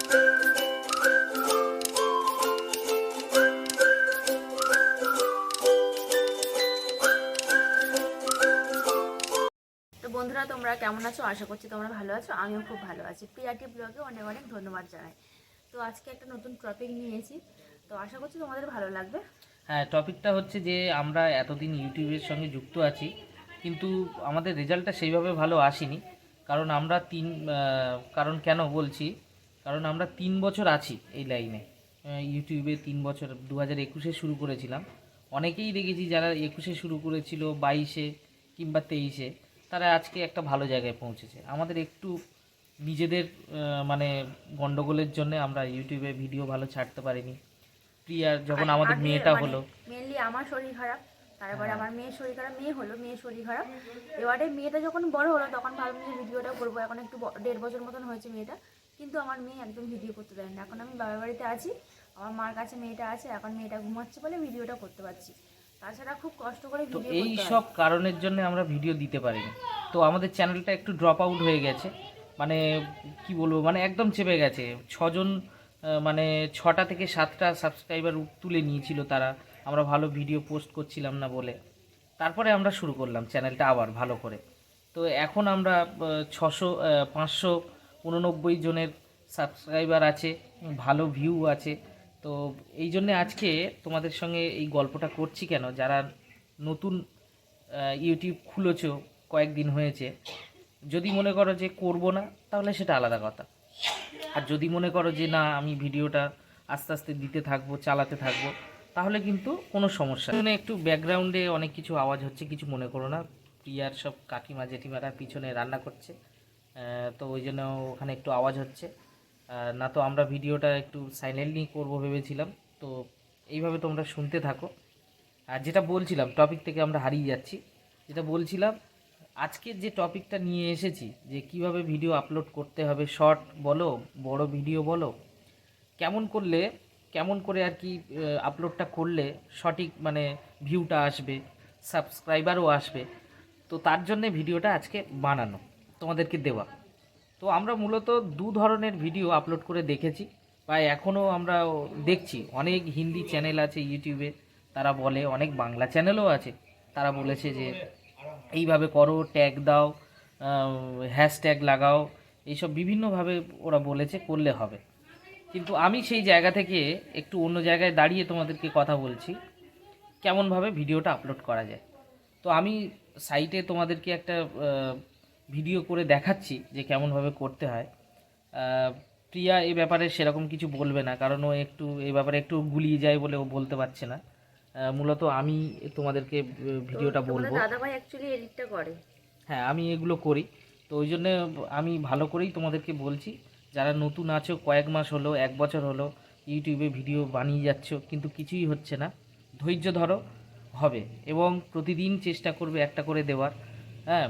তো বন্ধুরা, তোমরা কেমন আছো? আশা করছি তোমরা ভালো আছো। আমিও খুব ভালো আছি। প্রিয়াটি ব্লগে অনেক অনেক ধন্যবাদ জানাই। তো আজকে একটা নতুন টপিক নিয়ে এসেছি, তো আশা করছি তোমাদের ভালো লাগবে। হ্যাঁ, টপিকটা হচ্ছে যে আমরা এতদিন ইউটিউবের সঙ্গে যুক্ত আছি, কিন্তু আমাদের রেজাল্টটা সেইভাবে ভালো আসেনি। কারণ আমরা কারণ কেন বলছি, কারণ আমরা 3 বছর আছি এই লাইনে। ইউটিউবে 3 বছর, 2021-এ শুরু করেছিলাম। অনেকেই দেখেছি যারা 21-এ শুরু করেছিল, 22-এ কিংবা 23-এ, তারা আজকে একটা ভালো জায়গায় পৌঁছেছে। আমাদের একটু নিজেদের মানে গণ্ডগোলের জন্য আমরা ইউটিউবে ভিডিও ভালো ছাড়তে পারিনি। প্রিয়ার যখন আমাদের আগে মেয়েটা মানে হলো। মেনলি আমার শরীর খারাপ, তারপরে হ্যাঁ, আমার মেয়ের শরীর খারাপ, মেয়ে হলো, মেয়ের শরীর খারাপ। এবারে মেয়েটা যখন বড় হলো তখন ভাবলাম যে ভিডিওটা করবো। এখন একটু 1.5 বছর মতন হয়েছে মেয়েটা, কিন্তু আমার মেয়ে একদম ভিডিও করতে দেয় না। এখন আমি বাবার বাড়িতে আছি, আমার মার কাছে মেয়েটা আছে। এখন মেয়েটা ঘুমাচ্ছে বলে ভিডিওটা করতে পারছি, তাছাড়া খুব কষ্ট করে তো ভিডিও এই করতে হয়। সব কারণের জন্য আমরা ভিডিও দিতে পারিনি। তো আমাদের চ্যানেলটা একটু ড্রপ আউট হয়ে গেছে। মানে কি বলবো, মানে একদম চেপে গেছে। ছজন মানে 6টা থেকে 7টা সাবস্ক্রাইবার তুলে নিয়েছিল তারা, আমরা ভালো ভিডিও পোস্ট করছিলাম না বলে। তারপরে আমরা শুরু করলাম চ্যানেলটা আবার ভালো করে। তো এখন আমরা 589 জনের সাবস্ক্রাইবার আছে, ভালো ভিউ আছে। তো এই জন্যে আজকে তোমাদের সঙ্গে এই গল্পটা করছি কেন, যারা নতুন ইউটিউব খুলেছো, কয়েকদিন হয়েছে, যদি মনে করো যে করব না, তাহলে সেটা আলাদা কথা। আর যদি মনে করো যে না, আমি ভিডিওটা আস্তে আস্তে দিতে থাকবো, চালাতে থাকবো, তাহলে কিন্তু কোনো সমস্যা নেই। একটু ব্যাকগ্রাউন্ডে অনেক কিছু আওয়াজ হচ্ছে, কিছু মনে করো না। প্রিয়ার সব কাকিমা জেঠিমারা পিছনে রান্না করছে, তো ওই জন্য ওখানে একটু আওয়াজ হচ্ছে। না তো আমরা ভিডিওটা একটু সাইলেন্টলি করব ভেবেছিলাম। তো এইভাবে তোমরা শুনতে থাকো। আর যেটা বলছিলাম, টপিক থেকে আমরা হারিয়ে যাচ্ছি। যেটা বলছিলাম, আজকে যে টপিকটা নিয়ে এসেছি, যে কিভাবে ভিডিও আপলোড করতে হবে, শর্ট বলো, বড় ভিডিও বলো, কেমন করলে, কেমন করে আর কি আপলোডটা করলে সঠিক মানে ভিউটা আসবে, সাবস্ক্রাইবারও আসবে। তো তার জন্যে ভিডিওটা আজকে বানানো, তোমাদেরকে দেওয়া। তো আমরা মূলত দু ধরনের ভিডিও আপলোড করে দেখেছি, বা এখনও আমরা দেখছি। অনেক হিন্দি চ্যানেল আছে ইউটিউবে, তারা বলে, অনেক বাংলা চ্যানেলও আছে, তারা বলেছে যে এইভাবে করো, ট্যাগ দাও, হ্যাশট্যাগ লাগাও, এইসব বিভিন্নভাবে ওরা বলেছে করলে হবে। কিন্তু আমি সেই জায়গা থেকে একটু অন্য জায়গায় দাঁড়িয়ে তোমাদেরকে কথা বলছি, কেমনভাবে ভিডিওটা আপলোড করা যায়। তো আমি সাইটে তোমাদেরকে একটা ভিডিও করে দেখাচ্ছি যে কেমনভাবে করতে হয়। প্রিয়া এ ব্যাপারে সেরকম কিছু বলবে না, কারণ ও একটু এই ব্যাপারে একটু গুলিয়ে যায় বলে ও বলতে পারছে না। মূলত আমি তোমাদেরকে তো ভিডিওটা তোমাদের বলবো। দাদাভাই অ্যাকচুয়ালি এডিটটা করে। হ্যাঁ, আমি এগুলো করি। তো ওই জন্যে আমি ভালো করেই তোমাদেরকে বলছি। যারা নতুন আছো, কয়েক মাস হলো, 1 বছর হলো ইউটিউবে ভিডিও বানিয়ে যাচ্ছ, কিন্তু কিছুই হচ্ছে না, ধৈর্য ধরো, হবে। এবং প্রতিদিন চেষ্টা করবে একটা করে দেওয়ার। হ্যাঁ,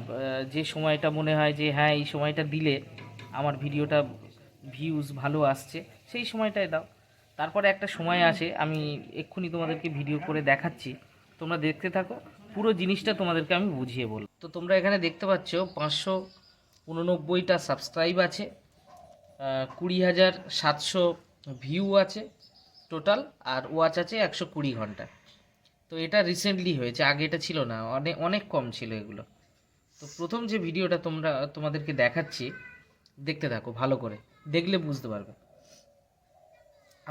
যে সময়টা মনে হয় যে হ্যাঁ, এই সময়টা দিলে আমার ভিডিওটা ভিউজ ভালো আসছে, সেই সময়টায় দাও। তারপরে একটা সময় আসে, আমি এক্ষুনি তোমাদেরকে ভিডিও করে দেখাচ্ছি, তোমরা দেখতে থাকো। পুরো জিনিসটা তোমাদেরকে আমি বুঝিয়ে বলবো। তো তোমরা এখানে দেখতে পাচ্ছ 589টা সাবস্ক্রাইব আছে, 20,700 ভিউ আছে টোটাল, আর ওয়াচ আছে 120 ঘন্টা। তো এটা রিসেন্টলি হয়েছে, আগে এটা ছিল না, অনেক অনেক কম ছিল এগুলো। তো প্রথম যে ভিডিওটা তোমাদেরকে দেখাচ্ছি, দেখতে থাকো ভালো করে, দেখলে বুঝতে পারবে।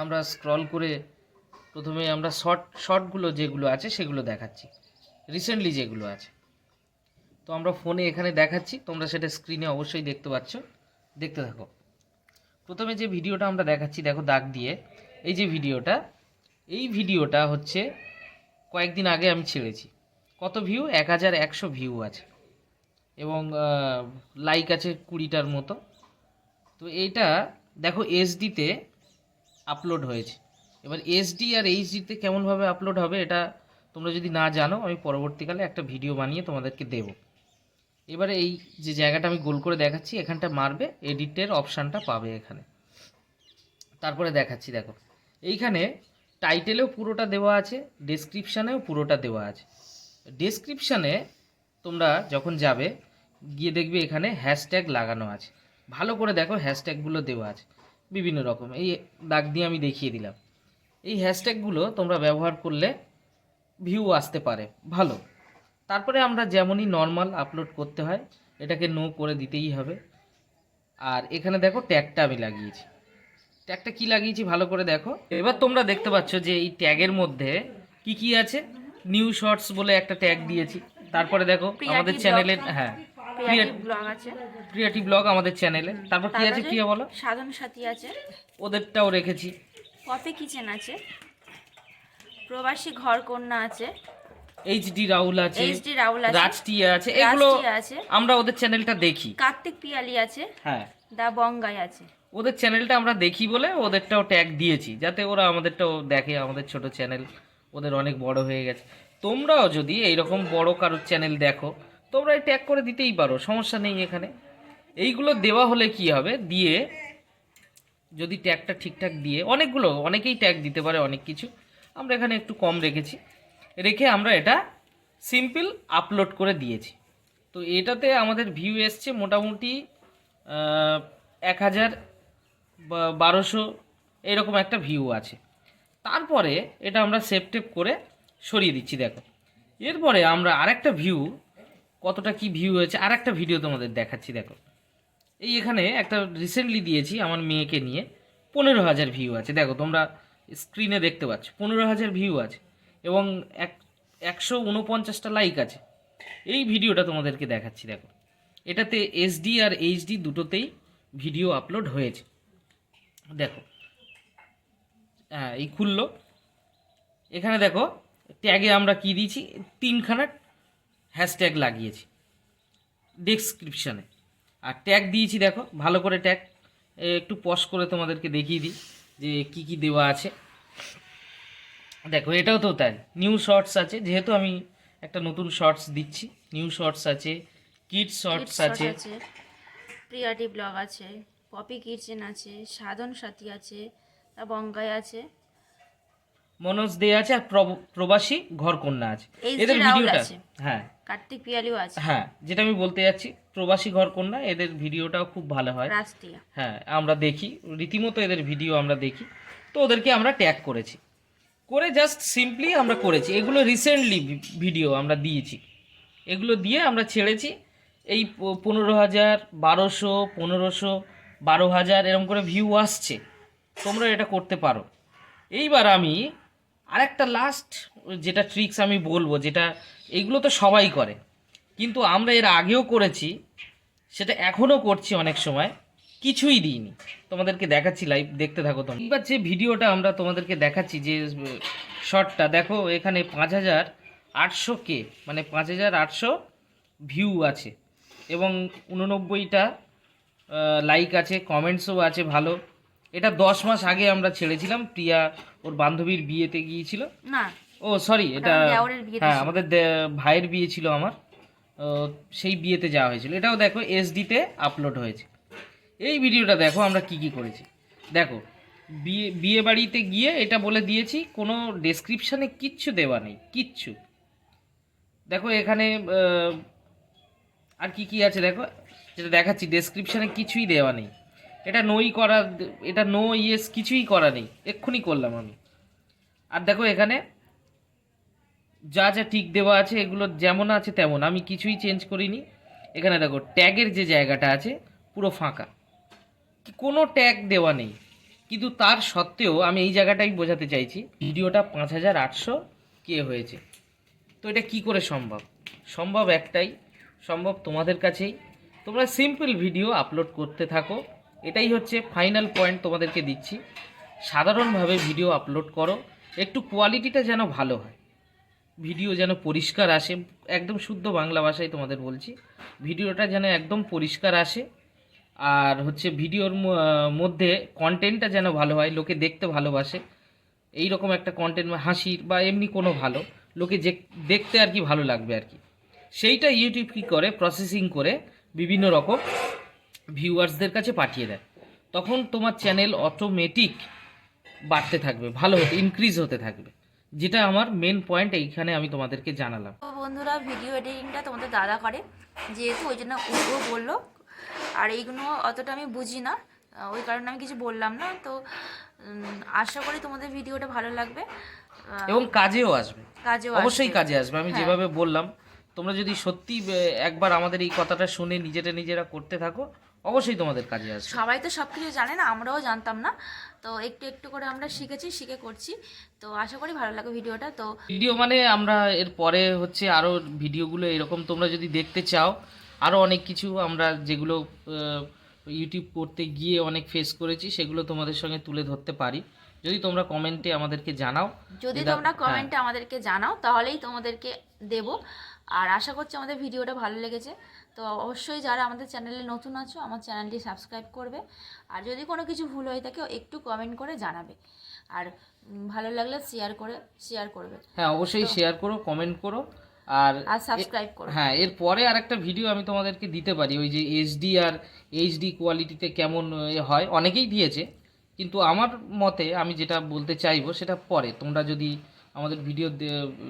আমরা স্ক্রল করে প্রথমে আমরা শর্টগুলো যেগুলো আছে সেগুলো দেখাচ্ছি, রিসেন্টলি যেগুলো আছে। তো আমরা ফোনে এখানে দেখাচ্ছি, তোমরা সেটা স্ক্রিনে অবশ্যই দেখতে পাচ্ছ, দেখতে থাকো। প্রথমে যে ভিডিওটা আমরা দেখাচ্ছি, দেখো দাগ দিয়ে, এই ভিডিওটা হচ্ছে কয়েকদিন আগে আমি ছেড়েছি। কত ভিউ? 1,100 ভিউ আছে, এবং লাইক আছে 20টার মতো। তো এইটা দেখো এইচডিতে আপলোড হয়েছে। এবার এসডি আর এইচডিতে কেমনভাবে আপলোড হবে, এটা তোমরা যদি না জানো, আমি পরবর্তীকালে একটা ভিডিও বানিয়ে তোমাদেরকে দেবো। এবারে এই যে জায়গাটা আমি গোল করে দেখাচ্ছি, এখানটা মারবে, এডিটের অপশানটা পাবে এখানে। তারপরে দেখাচ্ছি, দেখো এইখানে টাইটেলেও পুরোটা দেওয়া আছে, ডেসক্রিপশানেও পুরোটা দেওয়া আছে। ডেসক্রিপশানে তোমরা যখন যাবে, গিয়ে দেখবে এখানে হ্যাশট্যাগ লাগানো আছে। ভালো করে দেখো, হ্যাশট্যাগুলো দেওয়া আছে। বিভিন্ন রকম এই দাগ দিয়ে আমি দেখিয়ে দিলাম। এই হ্যাশট্যাগুলো তোমরা ব্যবহার করলে ভিউ আসতে পারে ভালো। তারপরে আমরা যেমনই নর্মাল আপলোড করতে হয় এটাকে নো করে দিতেই হবে। আর এখানে দেখো ট্যাগটা আমি লাগিয়েছি। ট্যাগটা কি লাগিয়েছি ভালো করে দেখো। এবার তোমরা দেখতে পাচ্ছ যে এই ট্যাগের মধ্যে কি কি আছে। নিউ শর্টস বলে একটা ট্যাগ দিয়েছি। তারপরে দেখো আমাদের চ্যানেলের ক্রিয়েটিভ ব্লগ আমাদের চ্যানেলে। তারপর কি আছে প্রিয়া বলো? সাধন সাথী আছে, ওদেরটাও রেখেছি। কফি কিচেন আছে, প্রবাসী ঘর কন্যা আছে, এইচডি রাহুল আছে, রাজ রাজটিয়া আছে, এগুলো আছে, আমরা ওদের চ্যানেলটা দেখি। কার্তিক পিয়ালি আছে, হ্যাঁ দা বঙ্গাই আছে। ওদের চ্যানেলটা আমরা দেখি বলে ওদেরটাও ট্যাগ দিয়েছি, যাতে ওরা আমাদেরটাও দেখে। আমাদের ছোট চ্যানেল, ওদের অনেক বড় হয়ে গেছে। তোমরাও যদি এইরকম বড় কারোর চ্যানেল দেখো তোমরা ট্যাগ করে দিতেই পারো, সমস্যা নেই এখানে। এইগুলো দেওয়া হলে কি হবে, দিয়ে যদি ট্যাগটা ঠিকঠাক দিয়ে, অনেকেই ট্যাগ দিতে পারে অনেক কিছু, আমরা এখানে একটু কম রেখেছি, রেখে আমরা এটা সিম্পল আপলোড করে দিয়েছি। তো এটাতে আমাদের ভিউ এসছে মোটামুটি 1000-1200 এরকম একটা ভিউ আছে। তারপরে এটা আমরা সেভ টেপ করে সরিয়ে দিচ্ছি। দেখো এরপরে আমরা আরেকটা ভিউ, কতটা কি ভিউ হয়েছে আরেকটা ভিডিও তোমাদের দেখাচ্ছি। দেখো এই এখানে একটা রিসেন্টলি দিয়েছি আমার মেয়েকে নিয়ে, 15,000 ভিউ আছে। দেখো তোমরা স্ক্রিনে দেখতে পাচ্ছ 15,000 ভিউ আছে এবং 149টা লাইক আছে। এই ভিডিওটা তোমাদেরকে দেখাচ্ছি। দেখো এটাতে এসডি আর এইচডি দুটোতেই ভিডিও আপলোড হয়েছে। দেখো হ্যাঁ এই খুললো। এখানে দেখো ট্যাগে আমরা কি দিয়েছি, 3খানা হ্যাশট্যাগ লাগিয়েছি ডেসক্রিপশানে, আর ট্যাগ দিয়েছি। দেখো ভালো করে ট্যাগ একটু পজ করে তোমাদেরকে দেখিয়ে দিই যে কি কি দেওয়া আছে। দেখো এটাও তো তাই, নিউ শর্টস আছে, যেহেতু আমি একটা নতুন শর্টস দিচ্ছি। নিউ শর্টস আছে, কিডস শর্টস আছে, ক্রিয়েটিভ ব্লগ আছে, পপি কিচেন আছে, সাধন সাথী আছে, তা বঙ্গাই আছে, মনোজ দে আছে, আর প্রবাসী ঘর কন্যা আছে। এদের ভিডিওটা হ্যাঁ, কার্তিক পিয়ালিও আছে। হ্যাঁ যেটা আমি বলতে যাচ্ছি, প্রবাসী ঘর কন্যা, এদের ভিডিওটাও খুব ভালো হয়। হ্যাঁ আমরা দেখি, রীতিমতো এদের ভিডিও আমরা দেখি। তো ওদেরকে আমরা ট্যাগ করেছি, করে জাস্ট সিম্পলি আমরা করেছি। এগুলো রিসেন্টলি ভিডিও আমরা দিয়েছি, এগুলো দিয়ে আমরা ছেড়েছি। এই 15,000, 1200, 1500, 12,000 এরকম করে ভিউ আসছে। তোমরা এটা করতে পারো। এইবার আমি আরেকটা লাস্ট যেটা ট্রিক্স আমি বলবো, যেটা এইগুলো তো সবাই করে, কিন্তু আমরা এর আগেও করেছি, সেটা এখনও করছি অনেক সময়, কিছুই দিইনি। তোমাদেরকে দেখাচ্ছি, লাইভ দেখতে থাকো তোমরা। এবার যে ভিডিওটা আমরা তোমাদেরকে দেখাচ্ছি, যে শর্টটা দেখো, এখানে 5,800K মানে 5,800 ভিউ আছে এবং 89টা লাইক আছে, কমেন্টসও আছে ভালো। এটা 10 মাস আগে আমরা ছেড়েছিলাম, প্রিয়া ওর বান্ধবীর বিয়েতে গিয়েছিল। না ও সরি, এটা হ্যাঁ আমাদের ভাইয়ের বিয়ে ছিল আমার, সেই বিয়েতে যাওয়া হয়েছিল। এটাও দেখো এসডিতে আপলোড হয়েছে। এই ভিডিওটা দেখো আমরা কি কি করেছি। দেখো বিয়ে বাড়িতে গিয়ে এটা বলে দিয়েছি, কোনো ডেসক্রিপশানে কিচ্ছু দেওয়া নেই, কিচ্ছু। দেখো এখানে আর কি কি আছে দেখো, যেটা দেখাচ্ছি, ডেসক্রিপশানে কিছুই দেওয়া নেই। এটা এটা নো ইয়েস কিছুই করা নেই, এক্ষুনি করলাম আমি। আর দেখো এখানে যা যা ঠিক দেওয়া আছে, এগুলো যেমন আছে তেমন, আমি কিছুই চেঞ্জ করিনি। এখানে দেখো ট্যাগের যে জায়গাটা আছে পুরো ফাঁকা, কোনো ট্যাগ দেওয়া নেই। কিন্তু তার সত্ত্বেও আমি এই জায়গাটাই বোঝাতে চাইছি, ভিডিওটা 5,800K হয়েছে। তো এটা কি করে সম্ভব? সম্ভব একটাই, সম্ভব তোমাদের কাছেই। তোমরা সিম্পল ভিডিও আপলোড করতে থাকো, এটাই হচ্ছে ফাইনাল পয়েন্ট তোমাদেরকে দিচ্ছি। সাধারণভাবে ভিডিও আপলোড করো, একটু কোয়ালিটিটা যেন ভালো হয়, ভিডিও যেন পরিষ্কার আসে। একদম শুদ্ধ বাংলা ভাষায় তোমাদের বলছি, ভিডিওটা যেন একদম পরিষ্কার আসে। আর হচ্ছে ভিডিওর মধ্যে কন্টেন্টটা যেন ভালো হয়, লোকে দেখতে ভালোবাসে। এই রকম একটা কন্টেন্ট, হাসির বা এমনি কোনো ভালো, লোকে যে দেখতে আর কি ভালো লাগবে আর কি, সেইটা ইউটিউব কী করে, প্রসেসিং করে বিভিন্ন রকম ভিউয়ার্সদের কাছে পাঠিয়ে দেয়। তখন তোমার চ্যানেল অটোমেটিক বাড়তে থাকবে, ভালো হতে, ইনক্রিজ হতে থাকবে, যেটা আমার মেন পয়েন্ট এইখানে আমি তোমাদেরকে জানালাম। তো বন্ধুরা, ভিডিও এডিটিংটা তোমাদের দাদা করে, যেহেতু ওই জন্য ও বললো। আর এইগুলো অতটা আমি বুঝি না, ওই কারণে আমি কিছু বললাম না। তো আশা করি তোমাদের ভিডিওটা ভালো লাগবে এবং কাজেও আসবে, কাজেও অবশ্যই আসবে। কাজে আসবে। আমি হ্যাঁ। যেভাবে বললাম, তোমরা যদি সত্যি একবার আমাদের এই কথাটা শুনে নিজেরা করতে থাকো, অবশ্যই তোমাদের কাজে আসবে। সবাই তো সব কিছু জানে না, আমরাও জানতাম না, তো একটু একটু করে আমরা শিখে করছি। তো আশা করি ভালো লাগবে ভিডিওটা। তো ভিডিও মানে আমরা এর পরে হচ্ছে আরও ভিডিওগুলো এরকম তোমরা যদি দেখতে চাও, আরও অনেক কিছু আমরা যেগুলো ইউটিউব করতে গিয়ে অনেক ফেস করেছি সেগুলো তোমাদের সঙ্গে তুলে ধরতে পারি, যদি তোমরা কমেন্টে আমাদেরকে জানাও। যদি এটা- তোমরা হ্যাঁ, কমেন্টে আমাদেরকে জানাও তাহলেই তোমাদেরকে দেব। আর আশা করছি আমাদের ভিডিওটা ভালো লেগেছে। তো অবশ্যই যারা আমাদের চ্যানেলে নতুন আছো আমার চ্যানেলটি সাবস্ক্রাইব করবে। আর যদি কোনো কিছু ভুল হয়ে থাকে একটু কমেন্ট করে জানাবে। আর ভালো লাগলে শেয়ার করবে। হ্যাঁ অবশ্যই শেয়ার করো, কমেন্ট করো। আর আর সাবস্ক্রাইব করো। হ্যাঁ, এরপরে আরেকটা ভিডিও আমি তোমাদেরকে দিতে পারি, ওই যে এইচডি আর এইচডি কোয়ালিটিতে কেমন হয়, অনেকেই দিয়েছে, কিন্তু আমার মতে আমি যেটা বলতে চাইবো সেটা পরে। তোমরা যদি আমাদের ভিডিও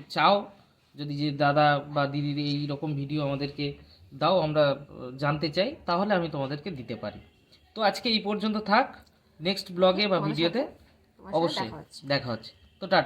চাও, যদি যে দাদা বা দিদির এই রকম ভিডিও আমাদেরকে দাও, আমরা জানতে চাই, তাহলে আমি তোমাদেরকে দিতে পারি। তো আজকে এই পর্যন্ত থাক, নেক্সট ব্লগে বা তোমাদের ভিডিওতে সাথে অবশ্যই দেখা হচ্ছে। দেখা হচ্ছে। তো টাটা।